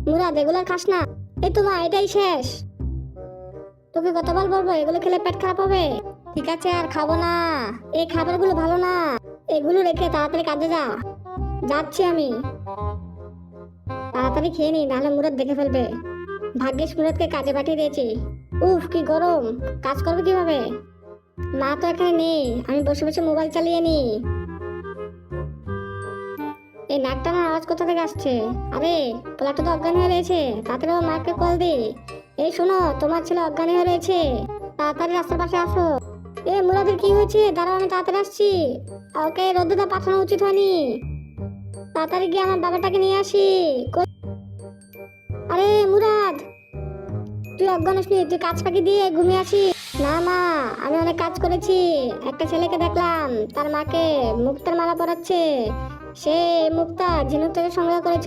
মুরাদ এগুলো আর খাস না। এই তো মা, এটাই শেষ। তোকে কতবার বলবো এগুলো খেলে পেট খারাপ হবে। ঠিক আছে, আর খাবো না। এই খাবারগুলো ভালো না। এগুলো রেখে তাড়াতাড়ি কাজে যা। যাচ্ছি আমি। তাড়াতাড়ি খেয়ে নি, নাহলে মুরাদ দেখে ফেলবে। ভাগ্যিস মুরাদকে কাজে পাঠিয়ে দিয়েছি। উফ, কি গরম। কাজ করবে কিভাবে? মা তো এখানে নেই, আমি বসে বসে মোবাইল চালিয়ে নি। এই নাক টানার আওয়াজ কোথা থেকে আসছে? আরে, পোলাটা তো অজ্ঞান হয়ে রয়েছে। তাড়াতাড়ি ওর মাকে কল দে। এই শোনো, তোমার ছেলে অজ্ঞান হয়ে রয়েছে। তাড়াতাড়ি রাস্তার পাশে আসো। এ মুরাদের কি হয়েছে? দাঁড়াও, আমি তাড়াতাড়ি আসছি। ওকে রোদে পাঠানো উচিত হয়নি। তাড়াতাড়ি গিয়ে আমার বাবাটাকে নিয়ে আসি। আরে মুরাদ, তুই অজ্ঞান হসনি? তুই কাজ ফাঁকি দিয়ে ঘুমিয়ে আসিস? না মা, আমি অনেক কাজ করেছি। একটা ছেলেকে দেখলাম, তার মাকে মুক্তার মালা পরাচ্ছে। সে মুক্তা ঝিনুক থেকে সংগ্রহ করেছিল।